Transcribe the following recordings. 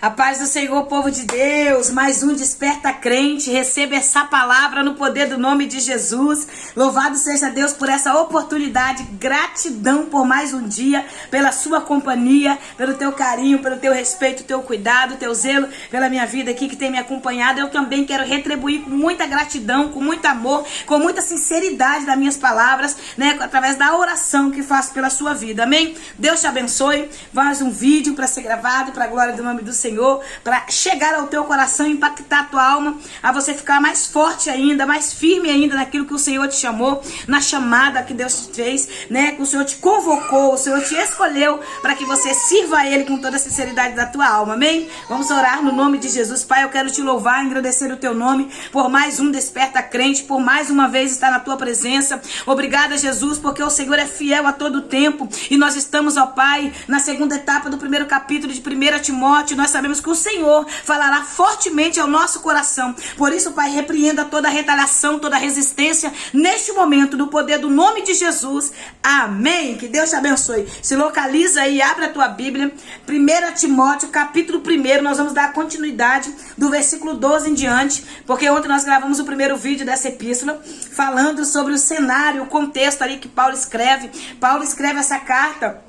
A paz do Senhor, povo de Deus, mais um Desperta Crente, receba essa palavra no poder do nome de Jesus. Louvado seja Deus por essa oportunidade, gratidão por mais um dia, pela sua companhia, pelo teu carinho, pelo teu respeito, teu cuidado, teu zelo pela minha vida aqui que tem me acompanhado. Eu também quero retribuir com muita gratidão, com muito amor, com muita sinceridade das minhas palavras, né, através da oração que faço pela sua vida, amém? Deus te abençoe, mais um vídeo para ser gravado, para a glória do nome do Senhor, para chegar ao teu coração, impactar a tua alma, a você ficar mais forte ainda, mais firme ainda naquilo que o Senhor te chamou, na chamada que Deus te fez, né? Que o Senhor te convocou, o Senhor te escolheu para que você sirva a Ele com toda a sinceridade da tua alma, amém? Vamos orar no nome de Jesus. Pai, eu quero te louvar, agradecer o teu nome por mais um Desperta Crente, por mais uma vez estar na tua presença. Obrigada, Jesus, porque o Senhor é fiel a todo tempo e nós estamos, ó Pai, na segunda etapa do primeiro capítulo de 1 Timóteo. Nós sabemos que o Senhor falará fortemente ao nosso coração. Por isso, Pai, repreenda toda retaliação, toda resistência neste momento, no poder do nome de Jesus. Amém. Que Deus te abençoe. Se localiza aí, abre a tua Bíblia. 1 Timóteo, capítulo 1. Nós vamos dar continuidade do versículo 12 em diante, porque ontem nós gravamos o primeiro vídeo dessa epístola, falando sobre o cenário, o contexto ali que Paulo escreve. Paulo escreve essa carta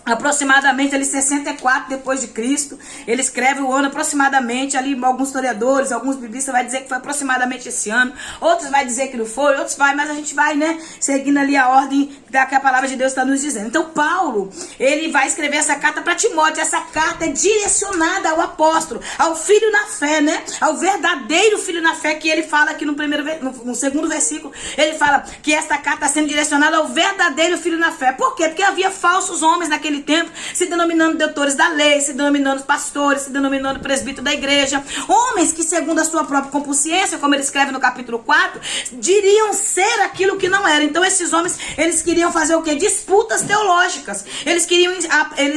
aproximadamente ali 64 depois de Cristo. Ele escreve o ano aproximadamente ali, alguns historiadores, alguns biblistas vai dizer que foi aproximadamente esse ano, outros vai dizer que não foi, outros vai, mas a gente vai, né, seguindo ali a ordem da que a palavra de Deus está nos dizendo. Então Paulo, ele vai escrever essa carta para Timóteo. Essa carta é direcionada ao apóstolo, ao filho na fé, né, ao verdadeiro filho na fé, que ele fala aqui no segundo versículo, ele fala que esta carta está sendo direcionada ao verdadeiro filho na fé. Por quê? Porque havia falsos homens naquele tempo, se denominando doutores da lei, se denominando pastores, se denominando presbítero da igreja, homens que segundo a sua própria consciência, como ele escreve no capítulo 4, diriam ser aquilo que não era. Então esses homens, eles queriam fazer o quê? Disputas teológicas. Eles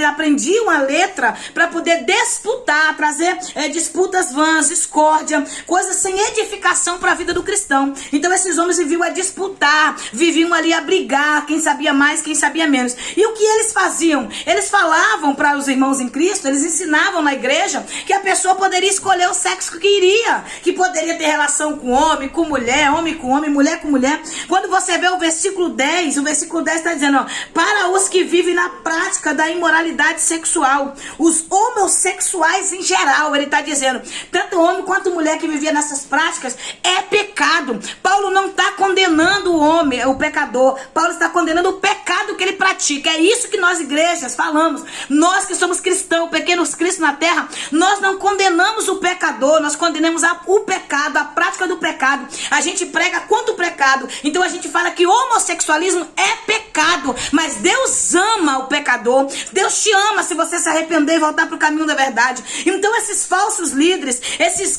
aprendiam a letra para poder disputar, trazer disputas vãs, discórdia, coisas sem edificação para a vida do cristão. Então esses homens viviam a disputar, viviam ali a brigar, quem sabia mais, quem sabia menos. E o que eles faziam? Eles falavam para os irmãos em Cristo, eles ensinavam na igreja que a pessoa poderia escolher o sexo que queria, que poderia ter relação com homem com mulher, homem com homem, mulher com mulher. Quando você vê o versículo 10 está dizendo, ó, para os que vivem na prática da imoralidade sexual, os homossexuais em geral, ele está dizendo, tanto homem quanto mulher que vivia nessas práticas, é pecado. Paulo não está condenando o homem, o pecador, Paulo está condenando o pecado que ele pratica. É isso que nós, igrejas, falamos. Nós que somos cristãos, pequenos cristos na terra, nós não condenamos o pecador, nós condenamos o pecado, a prática do pecado. A gente prega contra o pecado. Então a gente fala que o homossexualismo é pecado, mas Deus ama o pecador. Deus te ama se você se arrepender e voltar para o caminho da verdade. Então esses falsos líderes, esses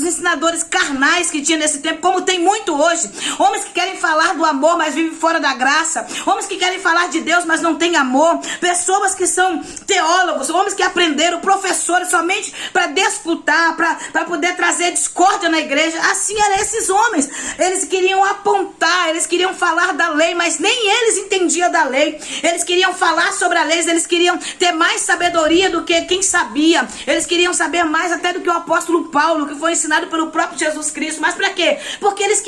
ensinadores carnais que tinha nesse tempo, como tem muito hoje, homens que querem falar do amor, mas vivem fora da graça, homens que querem falar de Deus, mas não têm amor, pessoas que são teólogos, homens que aprenderam, professores, somente para disputar, para poder trazer discórdia na igreja. Assim eram esses homens. Eles queriam apontar, eles queriam falar da lei, mas nem eles entendiam da lei. Eles queriam falar sobre a lei, eles queriam ter mais sabedoria do que quem sabia. Eles queriam saber mais até do que o apóstolo Paulo, que foi ensinado pelo próprio Jesus Cristo. Mas para quê? Porque eles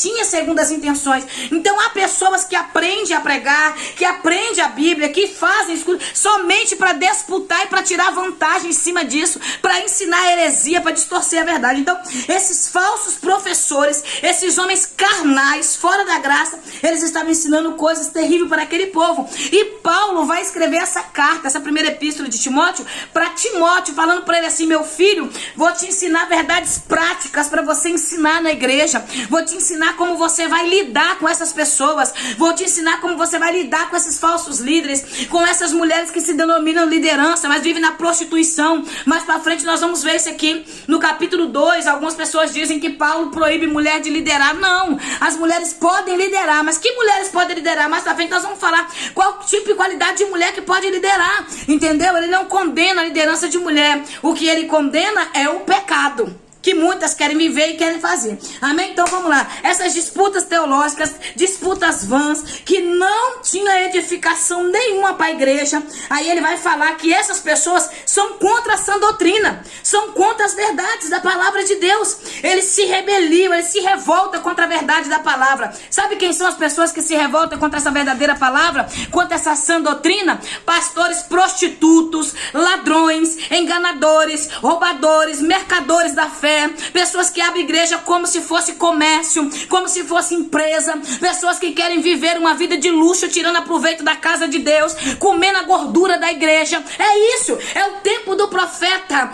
tinham segundas intenções. Então há pessoas que aprendem a pregar, que aprendem a Bíblia, que fazem isso somente para disputar e para tirar vantagem em cima disso, para ensinar heresia, para distorcer a verdade. Então esses falsos professores, esses homens carnais, fora da graça, eles estavam ensinando coisas terríveis para aquele povo. E Paulo vai escrever essa carta, essa primeira epístola de Timóteo, para Timóteo, falando para ele assim: meu filho, vou te ensinar verdades práticas para você ensinar na igreja, vou te ensinar como você vai lidar com essas pessoas, vou te ensinar como você vai lidar com esses falsos líderes, com essas mulheres que se denominam liderança, mas vivem na prostituição. Mais pra frente nós vamos ver isso aqui no capítulo 2. Algumas pessoas dizem que Paulo proíbe mulher de liderar. Não, as mulheres podem liderar, mas que mulheres podem liderar? Mais pra frente nós vamos falar qual tipo e qualidade de mulher que pode liderar, entendeu? Ele não condena a liderança de mulher, o que ele condena é o pecado. que muitas querem viver e querem fazer. Amém? Então vamos lá. Essas disputas teológicas, disputas vãs, que não tinham edificação nenhuma para a igreja. Aí ele vai falar que essas pessoas são contra a sã doutrina, são contra as verdades da palavra de Deus. Eles se rebeliam, eles se revoltam contra a verdade da palavra. Sabe quem são as pessoas que se revoltam contra essa verdadeira palavra? Contra essa sã doutrina? Pastores prostitutos, ladrões, enganadores, roubadores, mercadores da fé, pessoas que abrem igreja como se fosse comércio, como se fosse empresa, pessoas que querem viver uma vida de luxo, tirando proveito da casa de Deus, comendo a gordura da igreja. É isso, é o tempo do profeta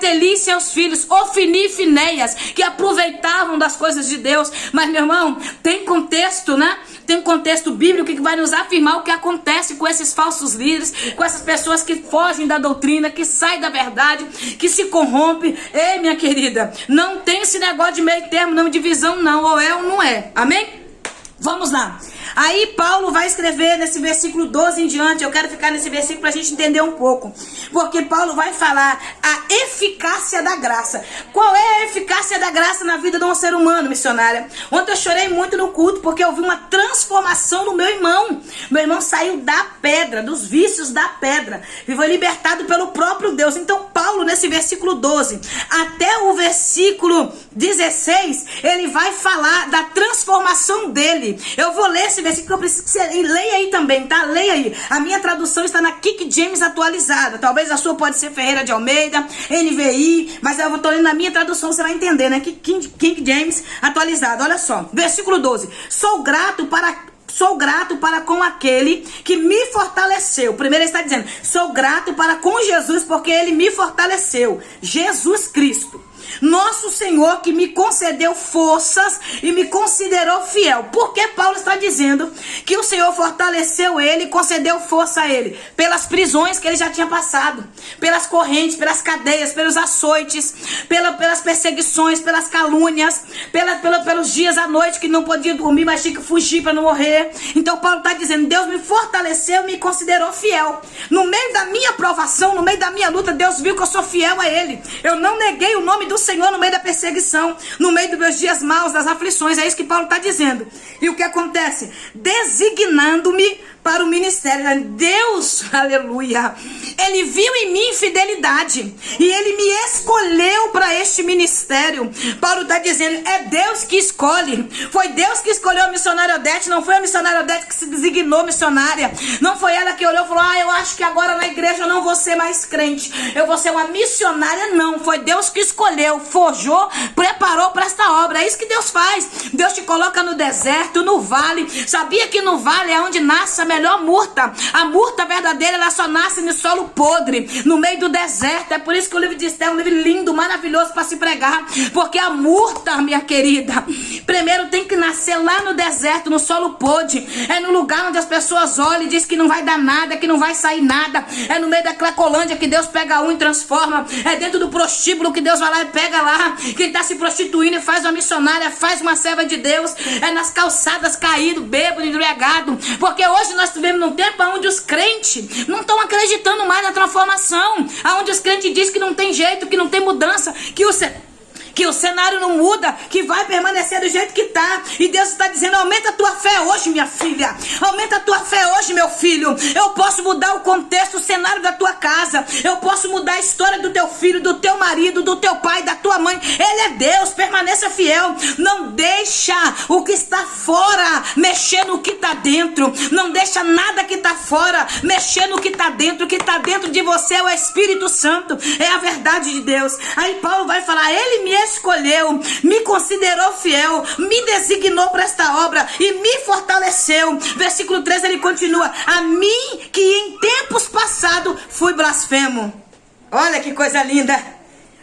Eli e seus filhos, Ofni e Finéias, que aproveitavam das coisas de Deus. Mas meu irmão, tem contexto, né? Tem contexto bíblico que vai nos afirmar o que acontece com esses falsos líderes, com essas pessoas que fogem da doutrina, que saem da verdade, que se corrompem. Ei, minha querida, não tem esse negócio de meio termo, não, divisão não, ou é ou não é. Amém? Vamos lá. Aí Paulo vai escrever nesse versículo 12 em diante. Eu quero ficar nesse versículo para a gente entender um pouco. Porque Paulo vai falar a eficácia da graça. Qual é a eficácia da graça na vida de um ser humano, missionária? Ontem eu chorei muito no culto porque eu vi uma transformação no meu irmão. Meu irmão saiu da pedra, dos vícios da pedra. E foi libertado pelo próprio Deus. Então Paulo, nesse versículo 12 até o versículo 16, ele vai falar da transformação dele. Eu vou ler esse versículo, eu preciso que você leia aí também, tá? Leia aí. A minha tradução está na King James atualizada. Talvez a sua pode ser Ferreira de Almeida, NVI, mas eu estou lendo na minha tradução, você vai entender, né? King James atualizada. Olha só, versículo 12. Sou grato para com aquele que me fortaleceu. Primeiro ele está dizendo, sou grato para com Jesus porque ele me fortaleceu. Jesus Cristo, nosso Senhor, que me concedeu forças e me considerou fiel. Por que Paulo está dizendo que o Senhor fortaleceu ele e concedeu força a ele? Pelas prisões que ele já tinha passado, pelas correntes, pelas cadeias, pelos açoites, pelas perseguições, pelas calúnias, pelos dias à noite que não podia dormir, mas tinha que fugir para não morrer. Então Paulo está dizendo, Deus me fortaleceu e me considerou fiel. No meio da minha provação, no meio da minha luta, Deus viu que eu sou fiel a ele. Eu não neguei o nome do Senhor no meio da perseguição, no meio dos meus dias maus, das aflições. É isso que Paulo está dizendo. E o que acontece? Designando-me para o ministério. Deus, aleluia, ele viu em mim fidelidade e ele me escolheu para este ministério. Paulo está dizendo, é Deus que escolhe. Foi Deus que escolheu a missionária Odete, não foi a missionária Odete que se designou missionária. Não foi ela que olhou e falou, eu acho que agora na igreja eu não vou ser mais crente, eu vou ser uma missionária. Não, foi Deus que escolheu, forjou, preparou para esta obra. É isso que Deus faz. Deus te coloca no deserto, no vale. Sabia que no vale é onde nasce a melhor murta? A murta verdadeira, ela só nasce no solo podre, no meio do deserto. É por isso que o livro de Esther é um livro lindo, maravilhoso para se pregar, porque a murta, minha querida, primeiro tem que nascer lá no deserto, no solo podre. É no lugar onde as pessoas olham e dizem que não vai dar nada, que não vai sair nada. É no meio da Cracolândia que Deus pega um e transforma. É dentro do prostíbulo que Deus vai lá e pega lá quem está se prostituindo e faz uma missionária, faz uma serva de Deus. É nas calçadas caído, bêbado, embriagado. Porque hoje nós vivemos num tempo onde os crentes não estão acreditando mais na transformação, onde os crentes dizem que não tem jeito, que não tem mudança, que o cenário não muda, que vai permanecer do jeito que está. E Deus está dizendo, aumenta a tua fé hoje, minha filha, aumenta a tua fé hoje, meu filho. Eu posso mudar o contexto, o cenário da tua casa, eu posso mudar a história do teu filho, do teu marido, do teu pai, da tua mãe. Ele é Deus, permaneça fiel. Não deixa o que está fora mexer no que está dentro. Não deixa nada que está fora mexer no que está dentro. O que está dentro de você é o Espírito Santo, é a verdade de Deus. Aí Paulo vai falar, ele me escolheu, me considerou fiel, me designou para esta obra e me fortaleceu. Versículo 13 ele continua, a mim que em tempos passados fui blasfemo. Olha que coisa linda.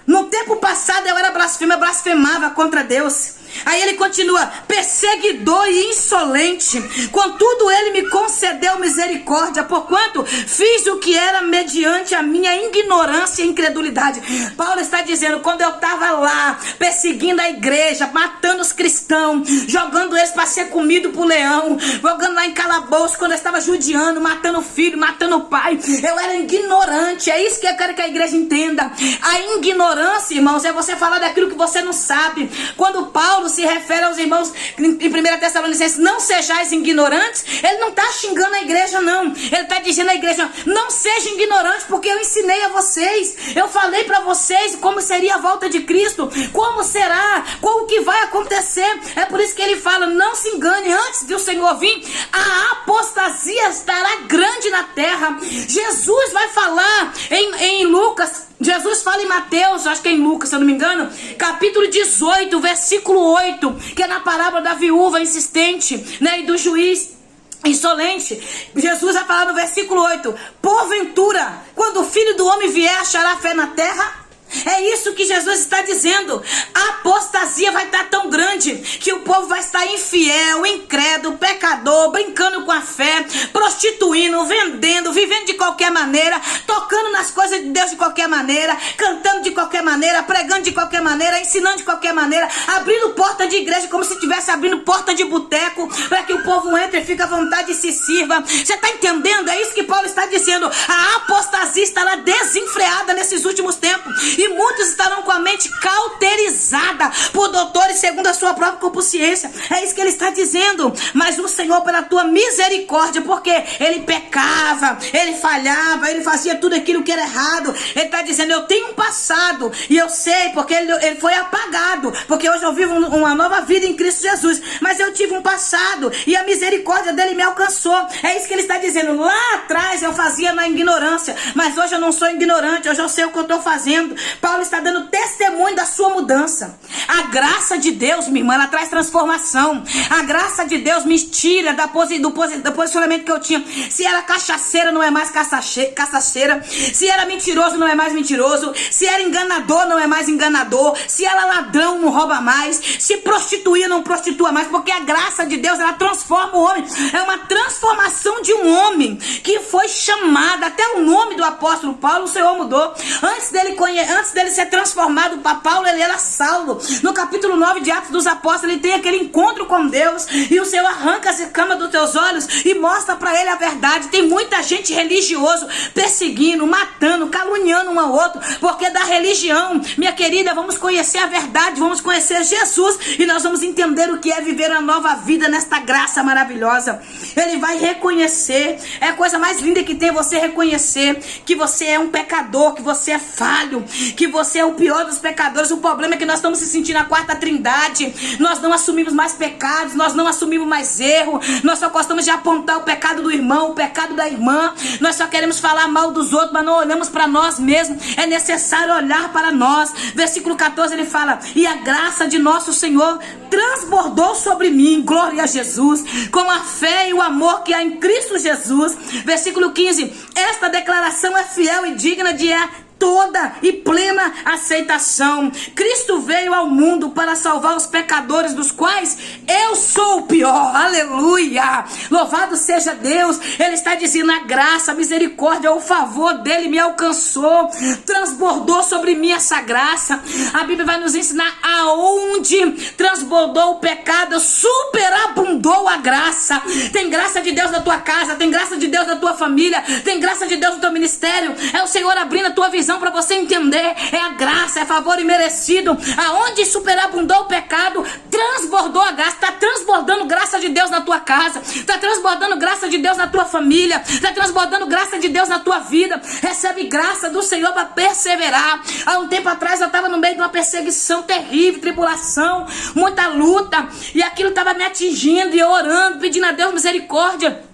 No tempo passado eu era blasfemo, eu blasfemava contra Deus. Aí ele continua: perseguidor e insolente, contudo ele me concedeu misericórdia, porquanto fiz o que era mediante a minha ignorância e incredulidade. Paulo está dizendo: quando eu estava lá perseguindo a igreja, matando os cristãos, jogando eles para ser comido por leão, jogando lá em calabouço, quando eu estava judiando, matando o filho, matando o pai, eu era ignorante. É isso que eu quero que a igreja entenda. A ignorância, irmãos, é você falar daquilo que você não sabe. Quando Paulo se refere aos irmãos em 1 Tessalonicenses: não sejais ignorantes, ele não está xingando a igreja, não. Ele está dizendo à igreja: não seja ignorante, porque eu ensinei a vocês, eu falei para vocês como seria a volta de Cristo, como será, como que vai acontecer. É por isso que ele fala: não se engane, antes de o Senhor vir, a apostasia estará grande na terra. Jesus vai falar em Lucas, Jesus fala em Mateus, acho que é em Lucas, se eu não me engano, capítulo 18, versículo 8, que é na parábola da viúva insistente, né, e do juiz insolente. Jesus vai falar no versículo 8: porventura, quando o Filho do Homem vier, achará fé na terra? É isso que Jesus está dizendo. A apostasia vai estar tão grande que o povo vai estar infiel, incrédulo, pecador, brincando com a fé, prostituindo, vendendo, vivendo de qualquer maneira, tocando nas coisas de Deus de qualquer maneira, cantando de qualquer maneira, pregando de qualquer maneira, ensinando de qualquer maneira, abrindo porta de igreja como se estivesse abrindo porta de boteco, para que o povo entre e fique à vontade e se sirva. Você está entendendo? É isso que Paulo está dizendo. A apostasia estará desenfreada nesses últimos tempos. E muitos estarão com a mente cauterizada por doutores segundo a sua própria consciência. É isso que ele está dizendo. Mas o Senhor, pela tua misericórdia, porque ele pecava, ele falhava, ele fazia tudo aquilo que era errado. Ele está dizendo: eu tenho um passado, e eu sei, porque ele foi apagado, porque hoje eu vivo uma nova vida em Cristo Jesus. Mas eu tive um passado, e a misericórdia dele me alcançou. É isso que ele está dizendo. Lá atrás eu fazia na ignorância, mas hoje eu não sou ignorante, hoje eu sei o que eu estou fazendo. Paulo está dando testemunho da sua mudança. A graça de Deus, minha irmã, ela traz transformação. A graça de Deus me tira do posicionamento que eu tinha. Se era cachaceira, não é mais cachaceira. Se era mentiroso, não é mais mentiroso. Se era enganador, não é mais enganador. Se era ladrão, não rouba mais. Se prostituía, não prostitua mais. Porque a graça de Deus, ela transforma o homem. É uma transformação de um homem que foi chamado. Até o nome do apóstolo Paulo, o Senhor mudou. Antes dele ser transformado para Paulo, ele era Saulo. No capítulo 9 de Atos dos Apóstolos, ele tem aquele encontro com Deus, e o Senhor arranca as escamas dos teus olhos e mostra para ele a verdade. Tem muita gente religioso perseguindo, matando, caluniando um ao outro, porque da religião, minha querida, vamos conhecer a verdade, vamos conhecer Jesus, e nós vamos entender o que é viver a nova vida nesta graça maravilhosa. Ele vai reconhecer, é a coisa mais linda que tem, você reconhecer que você é um pecador, que você é falho, que você é o pior dos pecadores. O problema é que nós estamos se sentindo a quarta trindade. Nós não assumimos mais pecados, nós não assumimos mais erro, nós só gostamos de apontar o pecado do irmão, o pecado da irmã, nós só queremos falar mal dos outros, mas não olhamos para nós mesmos. É necessário olhar para nós. Versículo 14 ele fala: e a graça de nosso Senhor transbordou sobre mim, glória a Jesus, com a fé e o amor que há em Cristo Jesus. Versículo 15: esta declaração é fiel e digna de toda e plena aceitação. Cristo veio ao mundo para salvar os pecadores, dos quais eu sou o pior. Aleluia! Louvado seja Deus. Ele está dizendo: a graça, a misericórdia, o favor dele me alcançou, transbordou sobre mim essa graça. A Bíblia vai nos ensinar aonde transbordou o pecado, superabundou a graça. Tem graça de Deus na tua casa, tem graça de Deus na tua família, tem graça de Deus no teu ministério. É o Senhor abrindo a tua visão para você entender. É a graça, é favor imerecido. Aonde superabundou o pecado, transbordou a graça. Está transbordando graça de Deus na tua casa, está transbordando graça de Deus na tua família, está transbordando graça de Deus na tua vida. Recebe graça do Senhor para perseverar. Há um tempo atrás eu estava no meio de uma perseguição terrível, tribulação, muita luta, e aquilo estava me atingindo, e eu orando, pedindo a Deus misericórdia.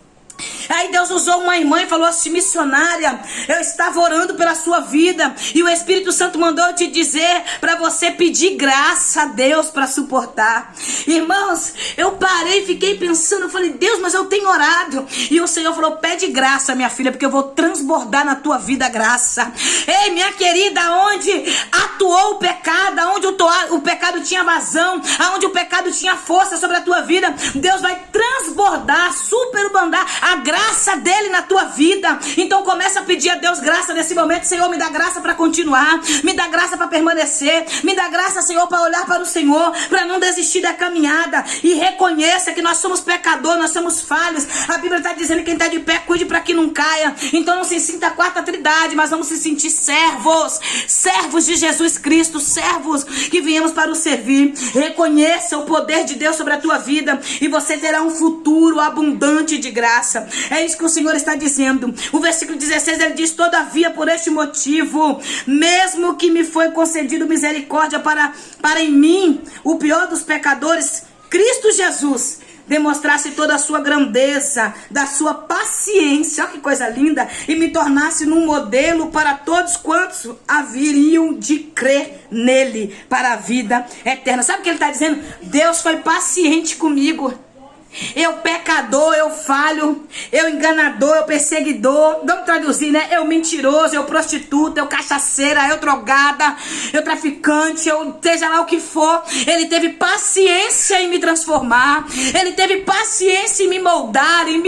Aí Deus usou uma irmã e falou assim: missionária, eu estava orando pela sua vida e o Espírito Santo mandou eu te dizer para você pedir graça a Deus para suportar. Irmãos, eu parei e fiquei pensando, eu falei: Deus, mas eu tenho orado. E o Senhor falou: pede graça, minha filha, porque eu vou transbordar na tua vida graça. Ei, minha querida, onde atuou o pecado, onde o pecado tinha vazão, aonde o pecado tinha força sobre a tua vida, Deus vai transbordar, superabundar a graça dele na tua vida. Então começa a pedir a Deus graça nesse momento. Senhor, me dá graça para continuar, me dá graça para permanecer, me dá graça, Senhor, para olhar para o Senhor, para não desistir da caminhada, e reconheça que nós somos pecadores, nós somos falhos. A Bíblia está dizendo que quem está de pé, cuide para que não caia. Então não se sinta a quarta trindade, mas vamos se sentir servos de Jesus Cristo, servos que viemos para o servir. Reconheça o poder de Deus sobre a tua vida e você terá um futuro abundante de graça. É isso que o Senhor está dizendo. O versículo 16, ele diz: todavia, por este motivo, mesmo que me foi concedido misericórdia para em mim, o pior dos pecadores, Cristo Jesus, demonstrasse toda a sua grandeza, da sua paciência, olha que coisa linda, e me tornasse num modelo para todos quantos haveriam de crer nele para a vida eterna. Sabe o que ele está dizendo? Deus foi paciente comigo. Eu pecador, eu falho, eu enganador, eu perseguidor, vamos traduzir, né? Eu mentiroso, eu prostituta, eu cachaceira, eu drogada, eu traficante, eu seja lá o que for. Ele teve paciência em me transformar, ele teve paciência em me moldar, em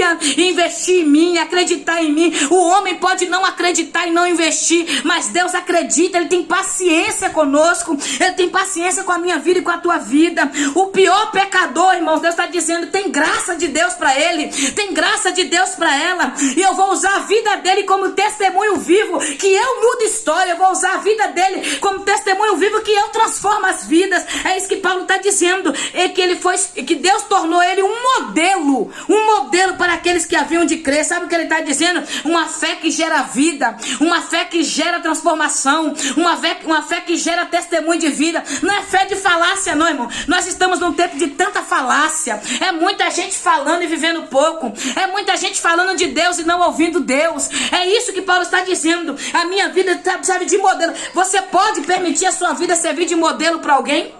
investir em mim, acreditar em mim. O homem pode não acreditar e não investir, mas Deus acredita, ele tem paciência conosco, ele tem paciência com a minha vida e com a tua vida. O pior pecador, irmãos, Deus está dizendo, tem graça de Deus para ele, tem graça de Deus para ela, e eu vou usar a vida dele como testemunho vivo, que eu mudo história. Eu vou usar a vida dele como testemunho vivo, que eu transformo as vidas. É isso que Paulo está dizendo, é que Deus tornou ele um modelo para aqueles que haviam de crer. Sabe o que ele está dizendo? Uma fé que gera vida, uma fé que gera transformação, uma fé que gera testemunho de vida. Não é fé de falácia não, irmão. Nós estamos num tempo de tanta falácia, é muita gente falando e vivendo pouco, é muita gente falando de Deus e não ouvindo Deus. É isso que Paulo está dizendo. A minha vida serve de modelo. Você pode permitir a sua vida servir de modelo para alguém?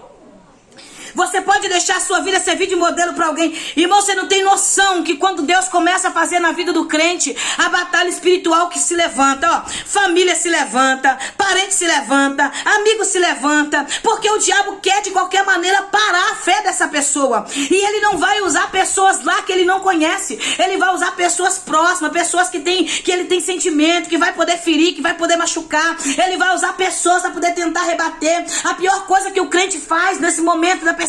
Você pode deixar a sua vida servir de modelo para alguém? Irmão, você não tem noção que quando Deus começa a fazer na vida do crente, a batalha espiritual que se levanta, ó, família se levanta, parente se levanta, amigo se levanta, porque o diabo quer de qualquer maneira parar a fé dessa pessoa. E ele não vai usar pessoas lá que ele não conhece, ele vai usar pessoas próximas, pessoas que ele tem sentimento, que vai poder ferir, que vai poder machucar. Ele vai usar pessoas para poder tentar rebater. A pior coisa que o crente faz nesse momento da perseguição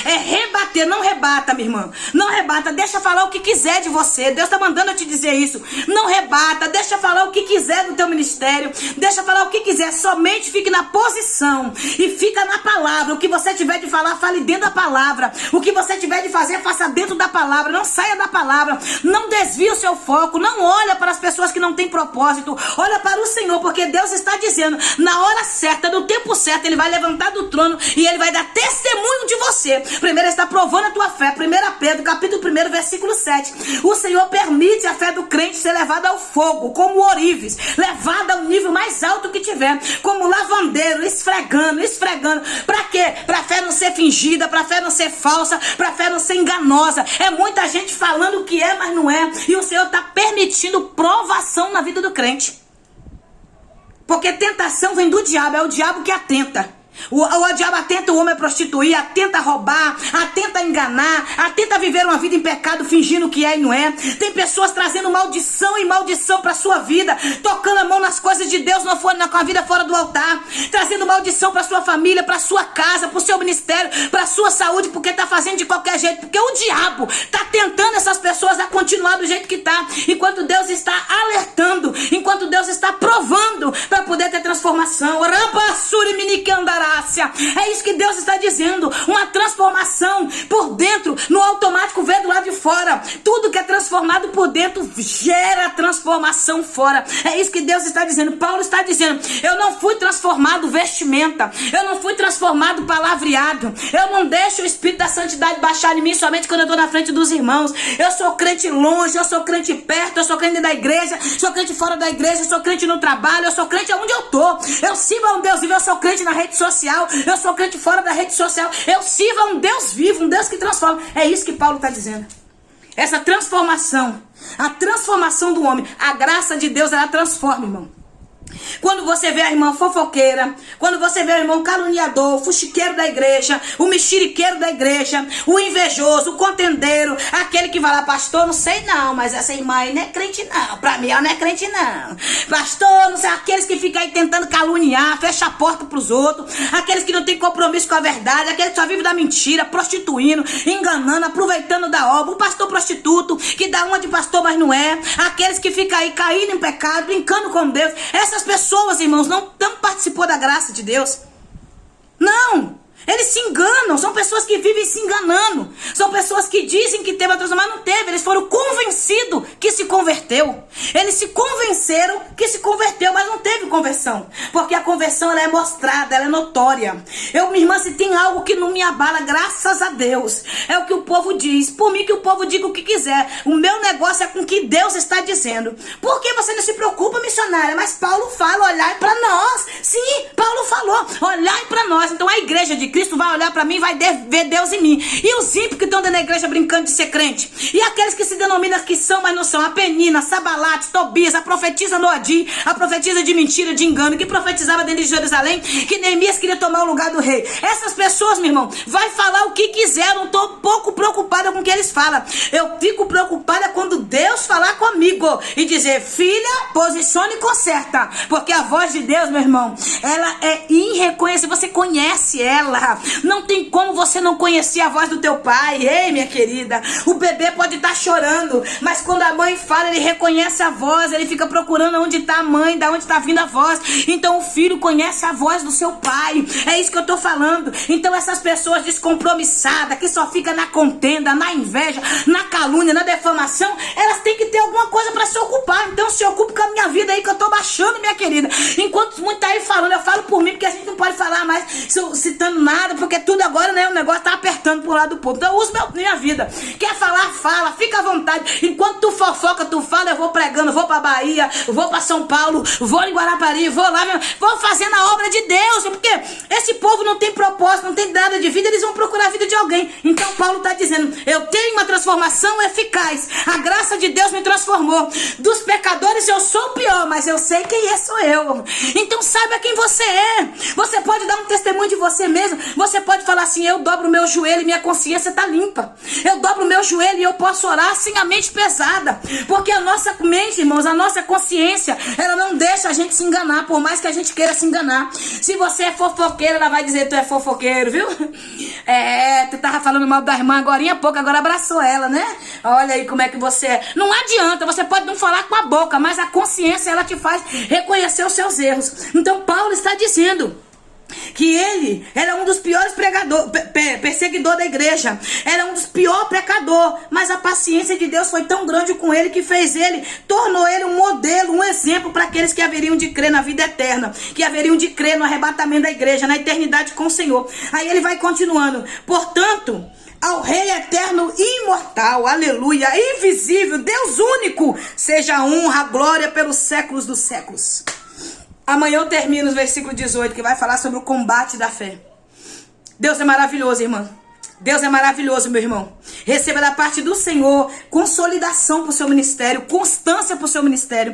é rebater. Não rebata, minha irmã, não rebata. Deixa falar o que quiser de você. Deus está mandando eu te dizer isso. Não rebata, deixa falar o que quiser do teu ministério, deixa falar o que quiser, somente fique na posição e fica na palavra. O que você tiver de falar, fale dentro da palavra. O que você tiver de fazer, faça dentro da palavra. Não saia da palavra, não desvie o seu foco, não olha para as pessoas que não têm propósito, olha para o Senhor, porque Deus está dizendo, na hora certa, no tempo certo, ele vai levantar do trono e ele vai dar testemunho de você. Primeiro está provando a tua fé. 1 Pedro, capítulo 1, versículo 7. O Senhor permite a fé do crente ser levada ao fogo, como ourives, levada ao nível mais alto que tiver, como lavandeiro, esfregando. Para quê? Para a fé não ser fingida, para a fé não ser falsa, para a fé não ser enganosa. É muita gente falando o que é, mas não é. E o Senhor está permitindo provação na vida do crente. Porque tentação vem do diabo, é o diabo que atenta. O diabo atenta o homem a prostituir, atenta roubar, atenta enganar, atenta viver uma vida em pecado, fingindo que é e não é. Tem pessoas trazendo maldição e maldição para sua vida, tocando a mão nas coisas de Deus, com a vida fora do altar, trazendo maldição para sua família, para sua casa, para o seu ministério, para sua saúde, porque está fazendo de qualquer jeito, porque o diabo está tentando essas pessoas a continuar do jeito que está, enquanto Deus está alertando, enquanto Deus está provando para poder ter transformação. sacerdócia. É isso que Deus está dizendo. Uma transformação por dentro, no automático vem do lado de fora. Tudo que é transformado por dentro gera transformação fora. É isso que Deus está dizendo. Paulo está dizendo: eu não fui transformado vestimenta, eu não fui transformado palavreado, eu não deixo o Espírito da Santidade baixar em mim somente quando eu estou na frente dos irmãos. Eu sou crente longe, eu sou crente perto, eu sou crente dentro da igreja, sou crente fora da igreja, eu sou crente no trabalho, eu sou crente onde eu tô. Eu sirvo a um Deus vivo, eu sou crente na rede social, eu sou crente fora da rede social, eu sirvo a um Deus vivo, um Deus que transforma. É isso que Paulo está dizendo. Essa transformação, a transformação do homem, a graça de Deus, ela transforma, irmão. Quando você vê a irmã fofoqueira, quando você vê o irmão caluniador, o fuxiqueiro da igreja, o mexeriqueiro da igreja, o invejoso, o contendeiro, aquele que vai lá: pastor, não sei não, mas essa irmã aí não é crente não, pra mim ela não é crente não. Pastor, não sei, aqueles que ficam aí tentando caluniar, fecha a porta pros outros, aqueles que não tem compromisso com a verdade, aqueles que só vivem da mentira, prostituindo, enganando, aproveitando da obra, o pastor prostituto, que dá uma de pastor, mas não é, aqueles que ficam aí caindo em pecado, brincando com Deus. Essas pessoas, irmãos, não participou da graça de Deus. Não. Eles se enganam, são pessoas que vivem se enganando. São pessoas que dizem que teve a transformação, mas não teve. Eles foram convencidos que se converteu. Eles se convenceram que se converteu, mas não teve conversão. Porque a conversão, ela é mostrada, ela é notória. Minha irmã, se tem algo que não me abala, graças a Deus, é o que o povo diz. Por mim que o povo diga o que quiser. O meu negócio é com o que Deus está dizendo. Por que você não se preocupa, missionária? Mas Paulo fala: olhai para nós. Sim, Paulo falou: olhai para nós. Então a igreja de Cristo vai olhar para mim e vai ver Deus em mim. E os ímpios que estão dentro da igreja brincando de ser crente? E aqueles que se denominam que são, mas não são? A Penina, Sabalate, Tobias, a profetisa Noadi, a profetisa de mentira, de engano, que profetizava dentro de Jerusalém, que Neemias queria tomar o lugar do rei. Essas pessoas, meu irmão, vai falar o que quiser. Eu não estou pouco preocupada com o que eles falam. Eu fico preocupada quando Deus falar comigo e dizer: filha, posicione e conserta. Porque a voz de Deus, meu irmão, ela é irreconhecível. Você conhece ela. Não tem como você não conhecer a voz do teu pai. Ei, minha querida, o bebê pode estar chorando, mas quando a mãe fala, ele reconhece a voz. Ele fica procurando onde está a mãe, da onde está vindo a voz. Então o filho conhece a voz do seu pai. É isso que eu estou falando. Então essas pessoas descompromissadas, que só ficam na contenda, na inveja, na calúnia, na defamação, elas têm que ter alguma coisa para se ocupar. Então se ocupe com a minha vida aí, que eu estou baixando, minha querida. Enquanto muito tá aí falando, eu falo por mim, porque a gente não pode falar mais citando nada, porque tudo agora, né, o negócio tá apertando pro lado do povo. Então eu uso minha vida. Quer falar, fala, fica à vontade. Enquanto tu fofoca, tu fala, eu vou pregando, vou pra Bahia, vou pra São Paulo, vou em Guarapari, vou lá, vou fazendo a obra de Deus, porque esse povo não tem propósito, não tem nada de vida, eles vão procurar a vida de alguém. Então Paulo tá dizendo: eu tenho uma transformação eficaz, a graça de Deus me transformou. Dos pecadores eu sou o pior, mas eu sei quem sou eu. Então saiba quem você é. Você pode dar um testemunho de você mesmo. Você pode falar assim: eu dobro o meu joelho e minha consciência está limpa. Eu dobro o meu joelho e eu posso orar sem a mente pesada. Porque a nossa mente, irmãos, a nossa consciência, ela não deixa a gente se enganar, por mais que a gente queira se enganar. Se você é fofoqueiro, ela vai dizer: tu é fofoqueiro, viu? Tu tava falando mal da irmã agora há pouco, agora abraçou ela, né? Olha aí como é que você é. Não adianta, você pode não falar com a boca, mas a consciência, ela te faz reconhecer os seus erros. Então Paulo está dizendo que ele era um dos piores perseguidor da igreja, era um dos piores pecadores, mas a paciência de Deus foi tão grande com ele que fez ele, tornou ele um modelo, um exemplo para aqueles que haveriam de crer na vida eterna, que haveriam de crer no arrebatamento da igreja, na eternidade com o Senhor. Aí ele vai continuando: portanto, ao Rei eterno e imortal, aleluia, invisível, Deus único, seja a honra, a glória pelos séculos dos séculos. Amanhã eu termino o versículo 18, que vai falar sobre o combate da fé. Deus é maravilhoso, irmã. Deus é maravilhoso, meu irmão. Receba da parte do Senhor consolidação para o seu ministério, constância para o seu ministério,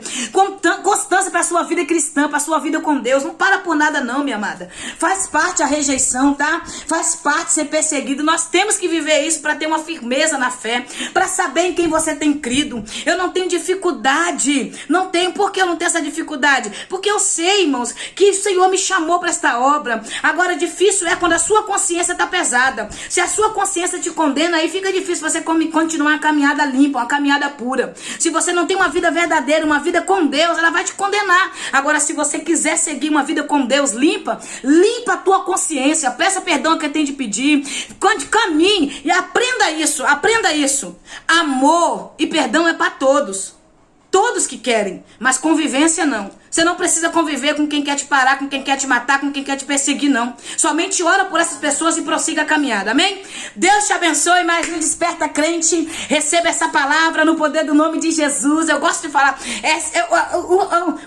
constância para a sua vida cristã, para a sua vida com Deus. Não para por nada não, minha amada. Faz parte a rejeição, tá? Faz parte ser perseguido. Nós temos que viver isso para ter uma firmeza na fé, para saber em quem você tem crido. Eu não tenho dificuldade. Não tenho. Por que eu não tenho essa dificuldade? Porque eu sei, irmãos, que o Senhor me chamou para esta obra. Agora, difícil é quando a sua consciência está pesada. Se a sua consciência te condena, aí fica difícil você continuar a caminhada limpa, uma caminhada pura. Se você não tem uma vida verdadeira, uma vida com Deus, ela vai te condenar. Agora, se você quiser seguir uma vida com Deus limpa, limpa a tua consciência, peça perdão a quem tem de pedir, caminhe e aprenda isso. Amor e perdão é para todos. Todos que querem, mas convivência não. Você não precisa conviver com quem quer te parar, com quem quer te matar, com quem quer te perseguir, não. Somente ora por essas pessoas e prossiga a caminhada, amém? Deus te abençoe, mais um Desperta Crente. Receba essa palavra no poder do nome de Jesus. Eu gosto de falar,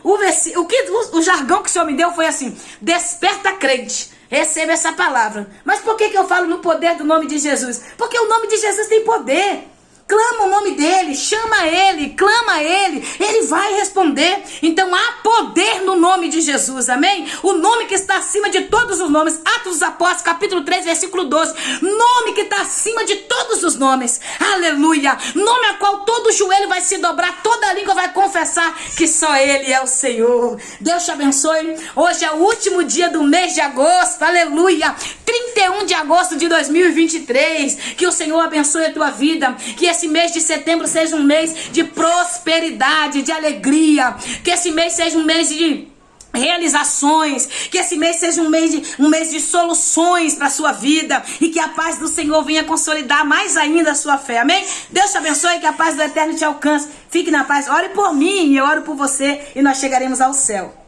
o jargão que o Senhor me deu foi assim: Desperta Crente. Receba essa palavra. Mas por que eu falo no poder do nome de Jesus? Porque o nome de Jesus tem poder. Clama o nome dele, chama ele, clama ele vai responder. Então há poder no nome de Jesus, amém? O nome que está acima de todos os nomes. Atos dos Apóstolos, capítulo 3, versículo 12. Nome que está acima de todos os nomes, aleluia. Nome a qual todo joelho vai se dobrar, toda língua vai confessar que só ele é o Senhor. Deus te abençoe. Hoje é o último dia do mês de agosto, aleluia. 31 de agosto de 2023. Que o Senhor abençoe a tua vida, que esse mês de setembro seja um mês de prosperidade, de alegria, que esse mês seja um mês de realizações, que esse mês seja um mês de soluções para a sua vida, e que a paz do Senhor venha consolidar mais ainda a sua fé, amém? Deus te abençoe, que a paz do Eterno te alcance. Fique na paz, ore por mim e eu oro por você, e nós chegaremos ao céu.